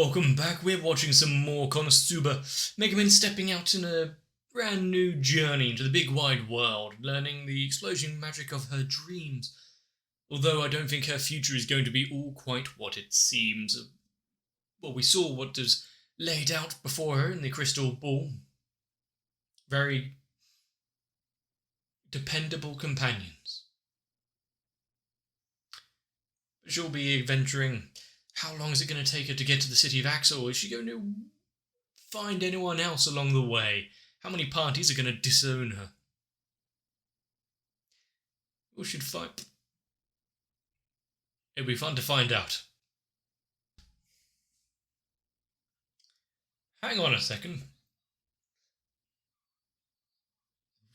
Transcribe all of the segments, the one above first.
Welcome back. We're watching some more Konosuba. Megumin stepping out in a brand new journey into the big wide world, learning the explosion magic of her dreams. Although I don't think her future is going to be all quite what it seems. Well, we saw what was laid out before her in the crystal ball. Very dependable companions. She'll be adventuring. How long is it going to take her to get to the city of Axel? Is she going to find anyone else along the way? How many parties are going to disown her? We should find. It'll be fun to find out. Hang on a second.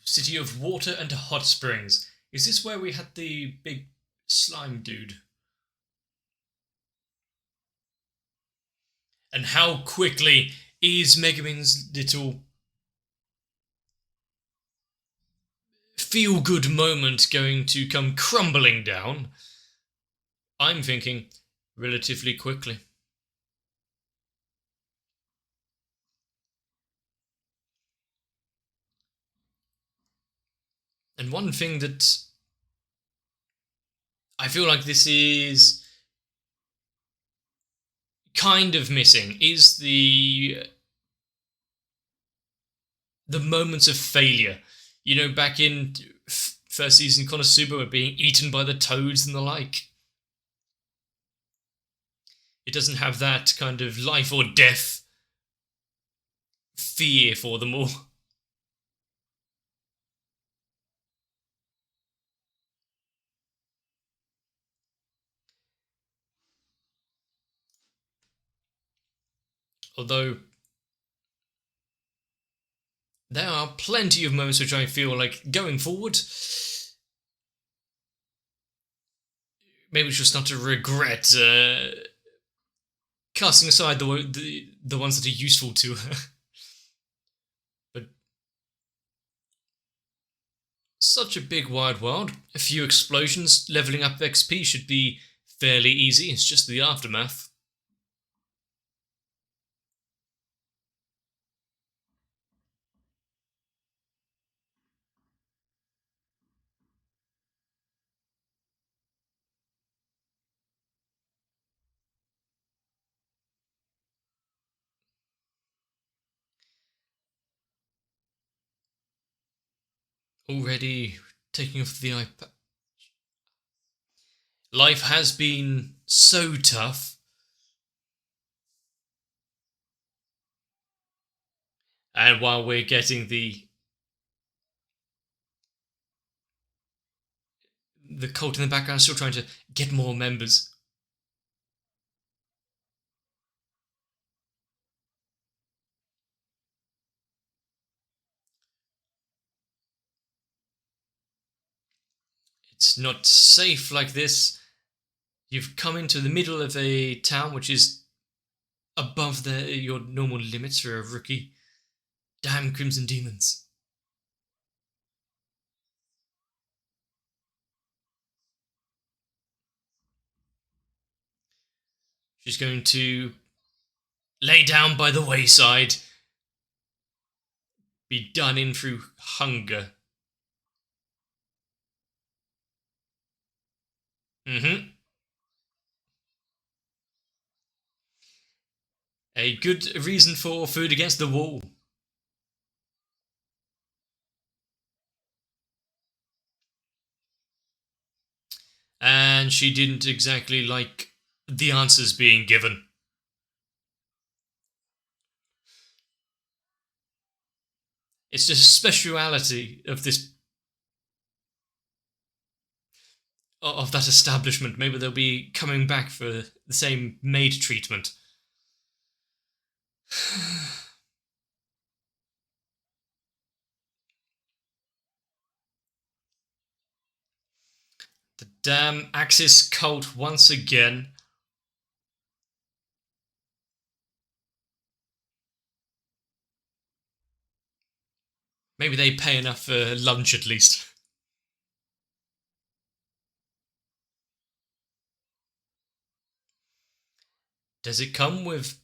City of Water and Hot Springs. Is this where we had the big slime dude? And how quickly is Megumin's little feel-good moment going to come crumbling down? I'm thinking relatively quickly. And one thing that I feel like this is kind of missing is the moments of failure. You know, back in first season Konosuba, we're being eaten by the toads and the like. It doesn't have that kind of life or death fear for them all. Although there are plenty of moments which I feel like going forward, maybe we should start to regret casting aside the ones that are useful to her. But such a big wide world, a few explosions, leveling up XP should be fairly easy. It's just the aftermath. Already taking off the iPad. Life has been so tough. And while we're getting the cult in the background, still trying to get more members. It's not safe like this. You've come into the middle of a town which is above your normal limits for a rookie. Damn Crimson Demons. She's going to lay down by the wayside. Be done in through hunger. A good reason for food against the wall. And she didn't exactly like the answers being given. It's just a speciality of this of that establishment. Maybe they'll be coming back for the same maid treatment. The damn Axis cult once again. Maybe they pay enough for lunch at least. Does it come with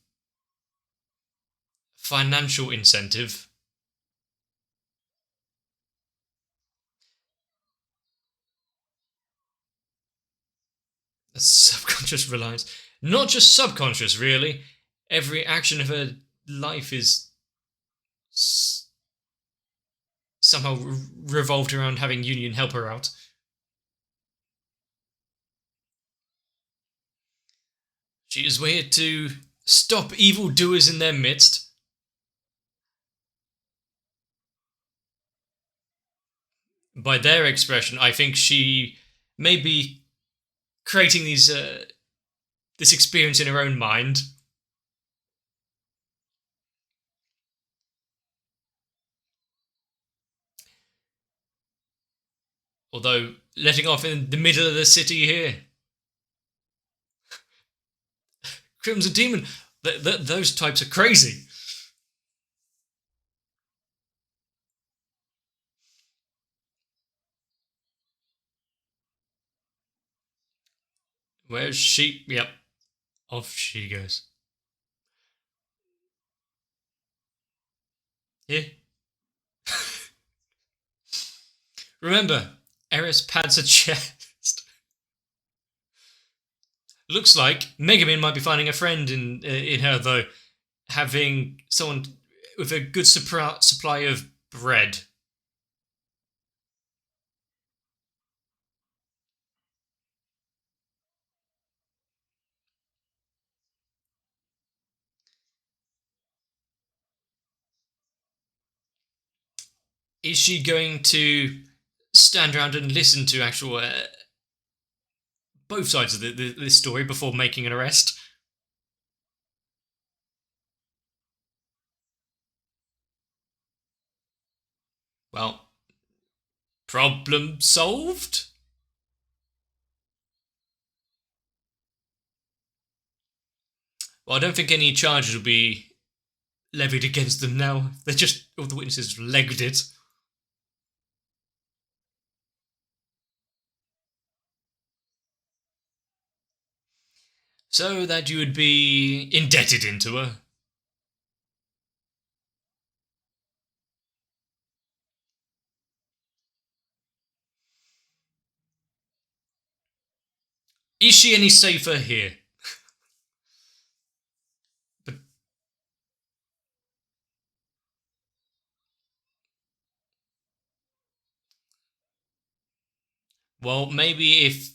financial incentive. A subconscious reliance. Not just subconscious, really. Every action of her life is somehow revolved around having Union help her out. She is here to stop evildoers in their midst. By their expression, I think she may be creating this experience in her own mind. Although, letting off in the middle of the city here. Crimson Demon, those types are crazy. Where's she? Yep. Off she goes. Here. Remember, Eris pads her chest. Looks like Megumin might be finding a friend in her, though, having someone with a good supply of bread. Is she going to stand around and listen to actual both sides of this story before making an arrest? Well, problem solved? Well, I don't think any charges will be levied against them now. They're just, all the witnesses legged it. So that you would be indebted into her. Is she any safer here? But well, maybe if,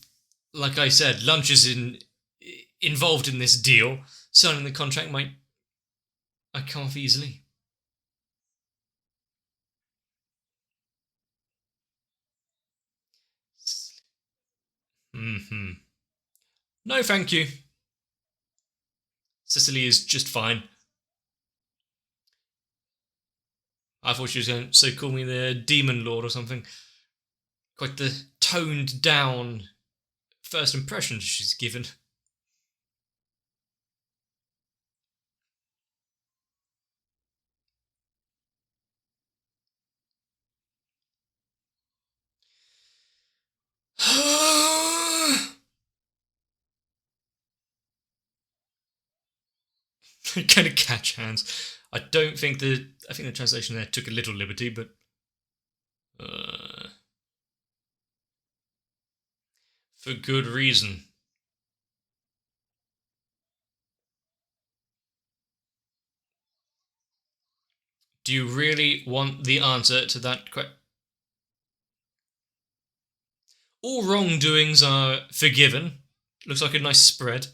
like I said, lunch is involved in this deal, signing the contract might come off easily. Mm-hmm. No, thank you. Cicely is just fine. I thought she was going to call me the Demon Lord or something. Quite the toned down first impression she's given. Kind of catch hands. I think the translation there took a little liberty, but for good reason. Do you really want the answer to that question? All wrongdoings are forgiven. Looks like a nice spread.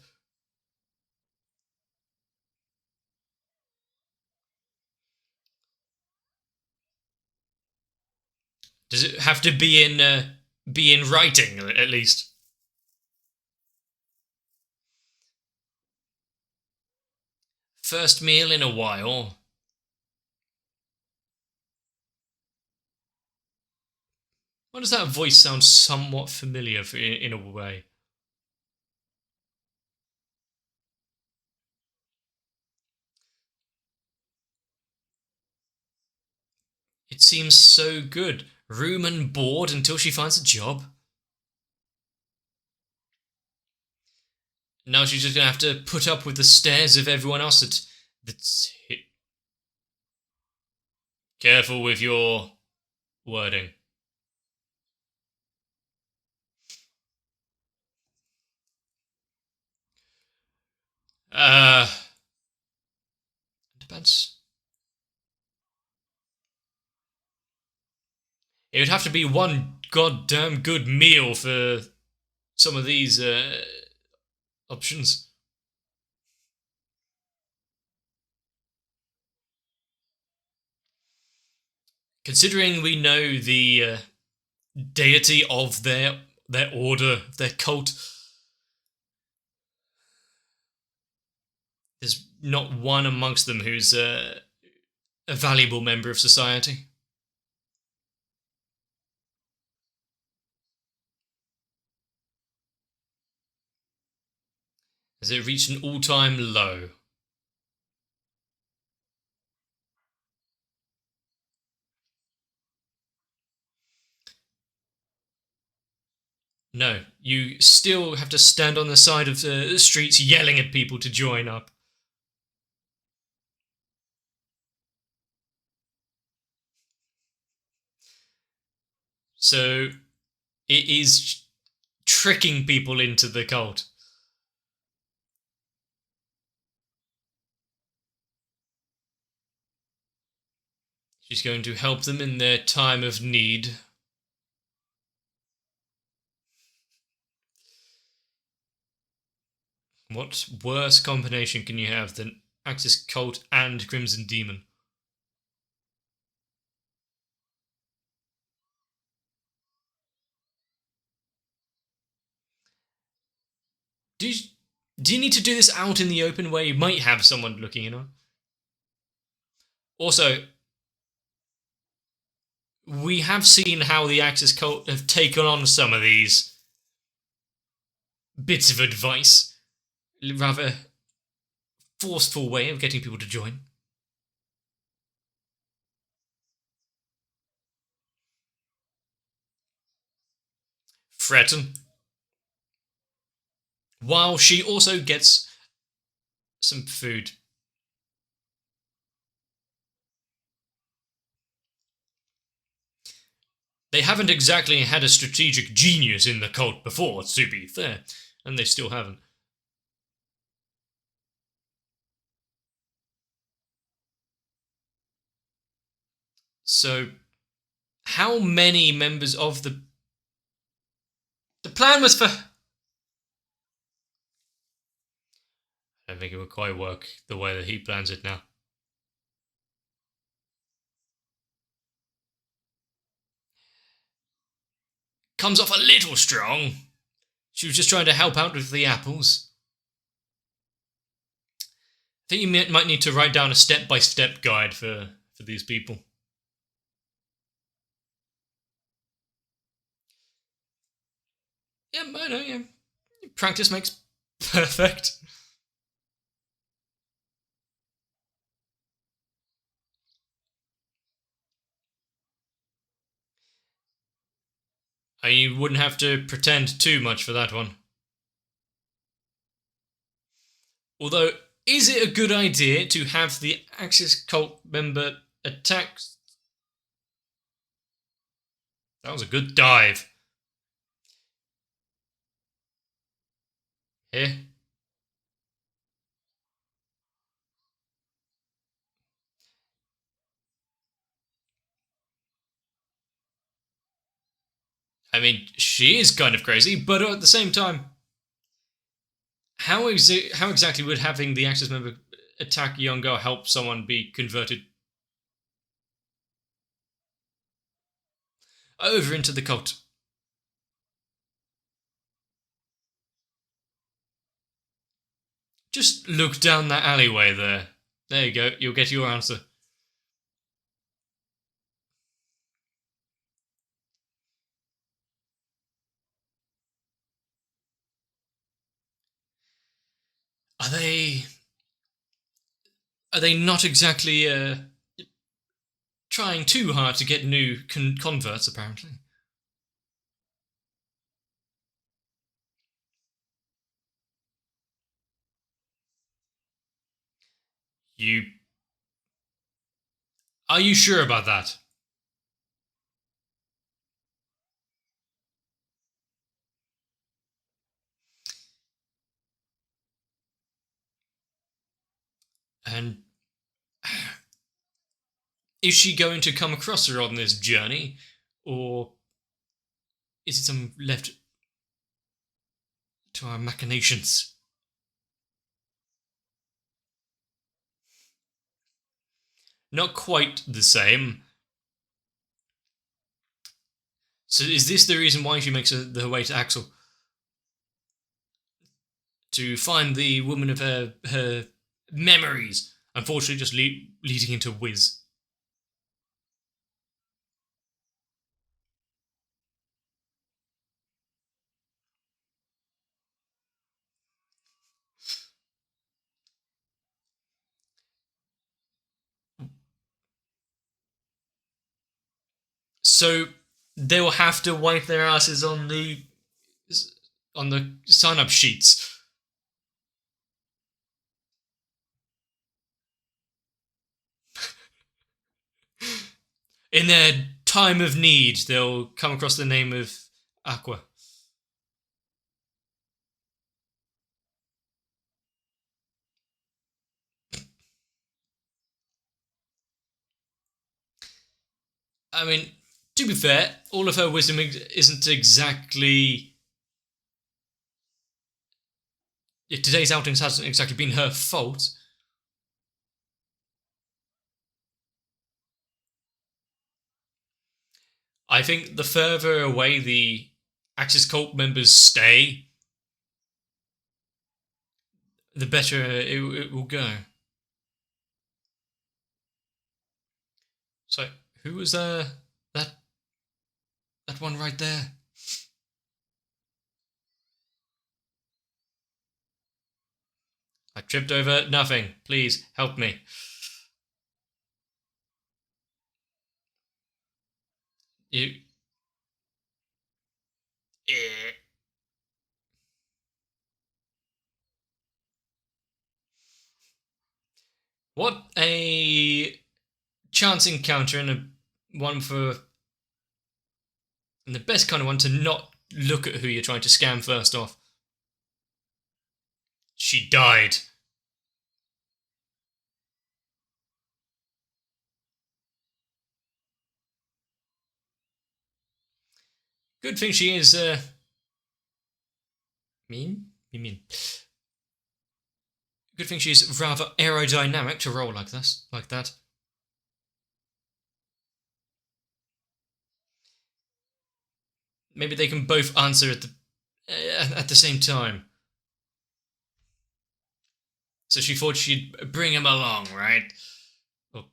Does it have to be in writing at least? First meal in a while. Why does that voice sound somewhat familiar in a way? It seems so good. Room and board until she finds a job. Now she's just going to have to put up with the stares of everyone else that's Careful with your wording. Uh, depends. It would have to be one goddamn good meal for some of these options. Considering we know the deity of their order, their cult, there's not one amongst them who's a valuable member of society. Has it reached an all-time low? No, you still have to stand on the side of the streets yelling at people to join up. So it is tricking people into the cult. She's going to help them in their time of need. What worse combination can you have than Axis Cult and Crimson Demon? Do you, do you need to do this out in the open where you might have someone looking in on? Also, we have seen how the Axis Cult have taken on some of these bits of advice. Rather forceful way of getting people to join. Threaten. While she also gets some food. They haven't exactly had a strategic genius in the cult before, to be fair, and they still haven't. So, how many members of the plan was for? I don't think it would quite work the way that he plans it now. Comes off a little strong. She was just trying to help out with the apples. I think you might need to write down a step-by-step guide for these people. Yeah, I know, yeah. Practice makes perfect. You wouldn't have to pretend too much for that one. Although, is it a good idea to have the Axis cult member attack? That was a good dive. Here. I mean, she is kind of crazy, but at the same time, how exactly would having the Axis member attack a young girl help someone be converted over into the cult? Just look down that alleyway there. There you go. You'll get your answer. Are they? Are they not exactly trying too hard to get new converts? Apparently, you. Are you sure about that? And is she going to come across her on this journey? Or is it some left to our machinations? Not quite the same. So is this the reason why she makes her way to Axel? To find the woman of her memories. Unfortunately, just leading into Wiz. So they'll have to wipe their asses on the sign up sheets. In their time of need, they'll come across the name of Aqua. I mean, to be fair, all of her wisdom isn't exactly. Today's outings hasn't exactly been her fault. I think the further away the Axis cult members stay, the better it will go. So, who was that that one right there? I tripped over nothing. Please help me. You. Eh. What a chance encounter and one for and the best kind of one to not look at who you're trying to scam first off. She died. Good thing she is mean. Good thing she's rather aerodynamic to roll like this, like that. Maybe they can both answer at the same time. So she thought she'd bring him along, right? Well,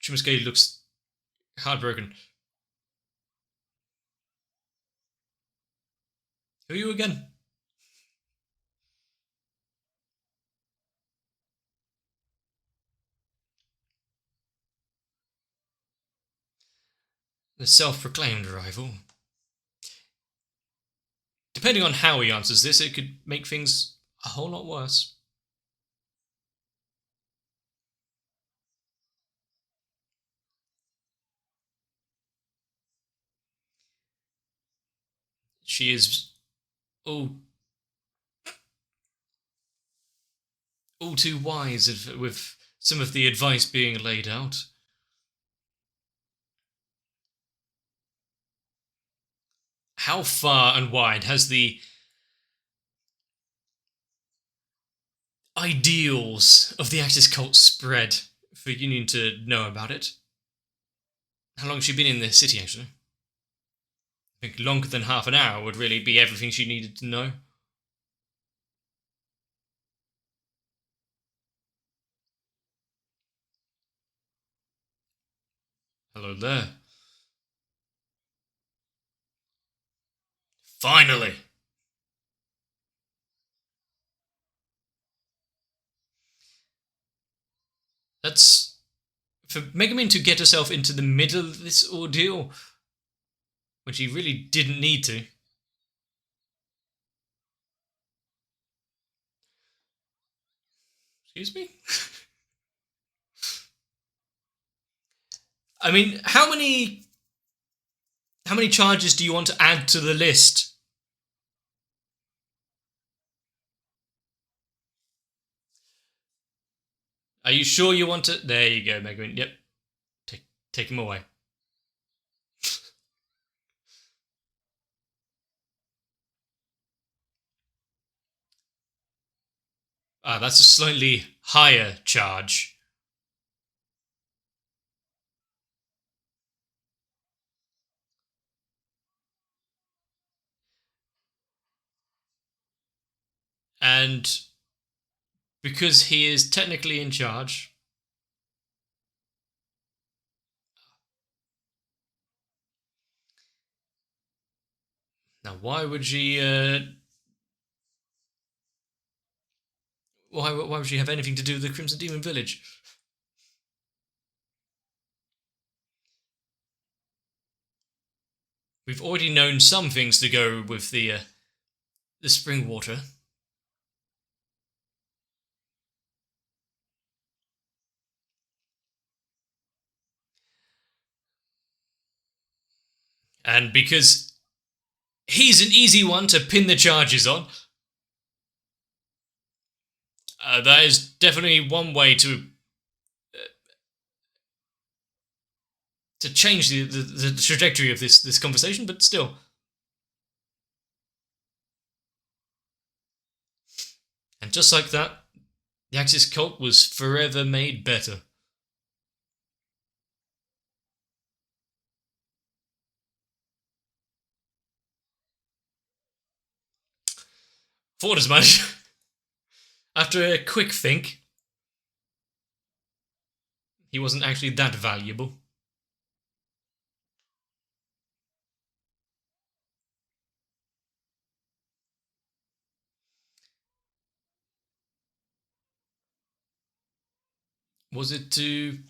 Chumusuke looks heartbroken. Who are you again? The self-proclaimed rival. Depending on how he answers this, it could make things a whole lot worse. She is all all too wise with some of the advice being laid out. How far and wide has the ideals of the Axis cult spread for Union to know about it? How long has she been in the city, actually? I think longer than half an hour would really be everything she needed to know. Hello there. Finally! That's for Megumin to get herself into the middle of this ordeal when she really didn't need to. Excuse me? I mean, how many charges do you want to add to the list? Are you sure you want to? There you go, Megumin. Yep. Take him away. That's a slightly higher charge. And because he is technically in charge. Now, why would she? Why would she have anything to do with the Crimson Demon Village? We've already known some things to go with the spring water. And because he's an easy one to pin the charges on, that is definitely one way to change the trajectory of this conversation, but still. And just like that, the Axis cult was forever made better. Thought as much. After a quick think, he wasn't actually that valuable. Was it to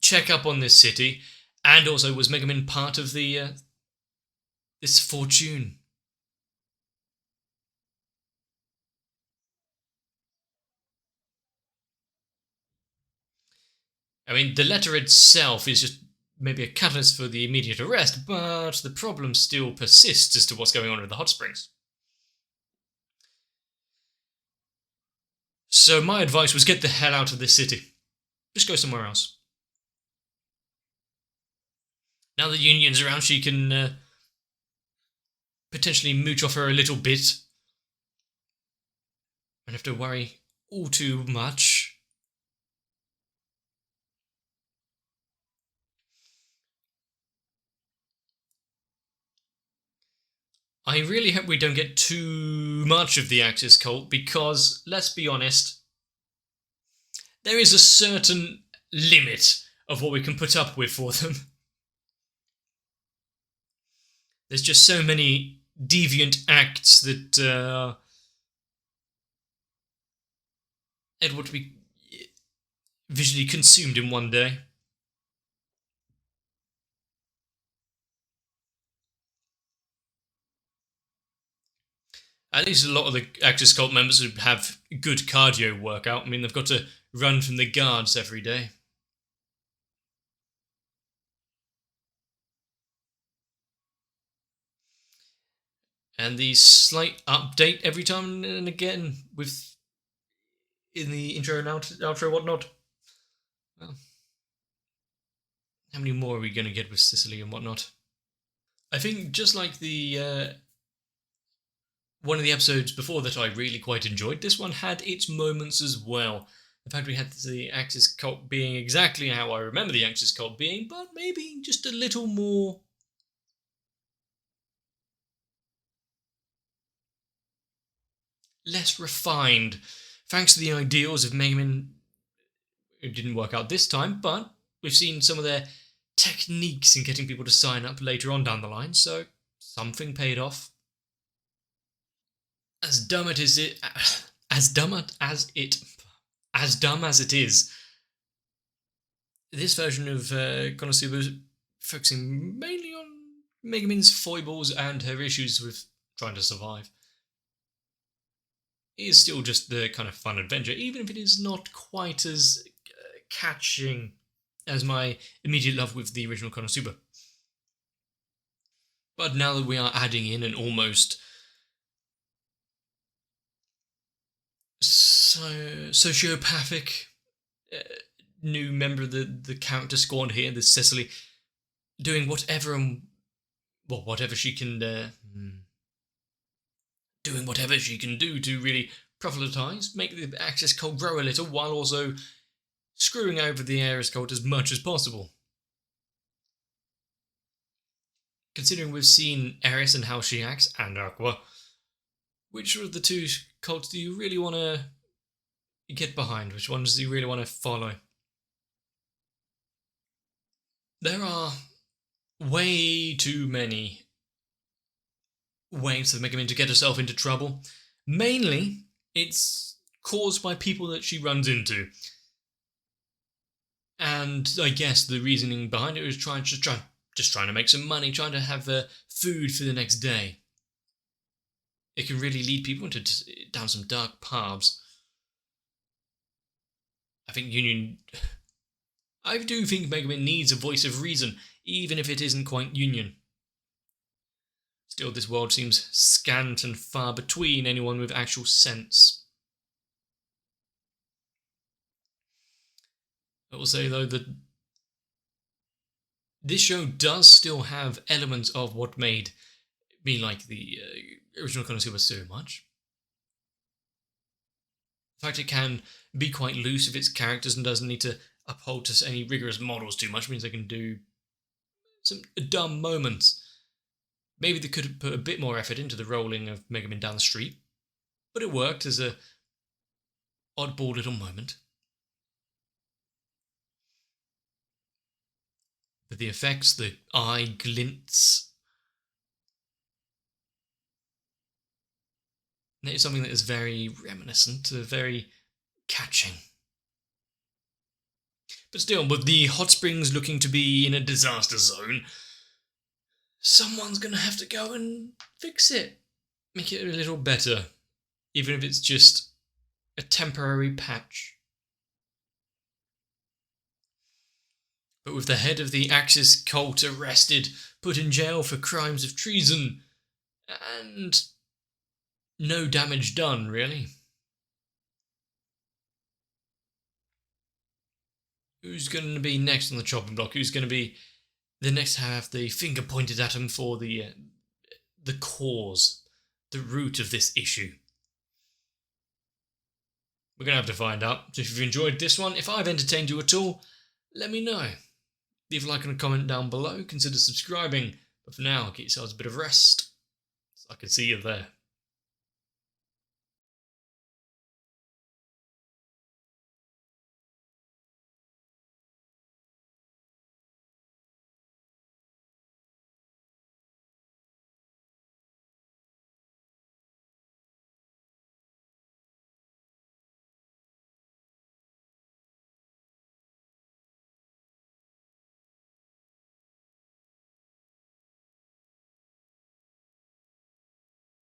check up on this city, and also was Megumin part of this fortune? I mean, the letter itself is just maybe a catalyst for the immediate arrest, but the problem still persists as to what's going on with the hot springs. So my advice was get the hell out of this city. Just go somewhere else. Now that Union's around, she can potentially mooch off her a little bit. Don't have to worry all too much. I really hope we don't get too much of the Axis cult because, let's be honest, there is a certain limit of what we can put up with for them. There's just so many deviant acts that it would be visually consumed in one day. At least a lot of the Axis cult members would have good cardio workout. I mean, they've got to run from the guards every day. And the slight update every time and again with in the intro and outro whatnot. Well, how many more are we going to get with Sicily and whatnot? I think just like the one of the episodes before that I really quite enjoyed, this one had its moments as well. The fact we had the Axis cult being exactly how I remember the Axis cult being, but maybe just a little more less refined, thanks to the ideals of Megumin. It didn't work out this time, but we've seen some of their techniques in getting people to sign up later on down the line, so something paid off. As dumb it is, as dumb as it is, this version of Konosuba focusing mainly on Megumin's foibles and her issues with trying to survive. It is still just the kind of fun adventure, even if it is not quite as catching as my immediate love with the original Konosuba. But now that we are adding in an almost sociopathic new member of the character squad here, this Cecily, doing whatever she can, doing whatever she can do to really proselytize, make the Axis cult grow a little, while also screwing over the Ares cult as much as possible. Considering we've seen Ares and how she acts, and Aqua, which of the two cults do you really want to get behind? Which ones do you really want to follow? There are way too many ways for Megumin to get herself into trouble. Mainly, it's caused by people that she runs into. And I guess the reasoning behind it was trying to make some money, trying to have food for the next day. It can really lead people down some dark paths. I do think Megumin needs a voice of reason, even if it isn't quite Union. Still, this world seems scant and far between anyone with actual sense. I will say, though, that this show does still have elements of what made me like the original Konosuba so much. In fact, it can be quite loose with its characters and doesn't need to uphold to any rigorous models too much. It means they can do some dumb moments. Maybe they could have put a bit more effort into the rolling of Megumin down the street, but it worked as a oddball little moment. But the effects, the eye glints, and it is something that is very reminiscent, very catching. But still, with the hot springs looking to be in a disaster zone, someone's going to have to go and fix it. Make it a little better, even if it's just a temporary patch. But with the head of the Axis cult arrested, put in jail for crimes of treason, and no damage done, really. Who's going to be next on the chopping block? Who's going to be the next to have the finger pointed at him for the cause, the root of this issue? We're going to have to find out. So if you've enjoyed this one, if I've entertained you at all, let me know. Leave a like and a comment down below. Consider subscribing. But for now, get yourselves a bit of rest, so I can see you there.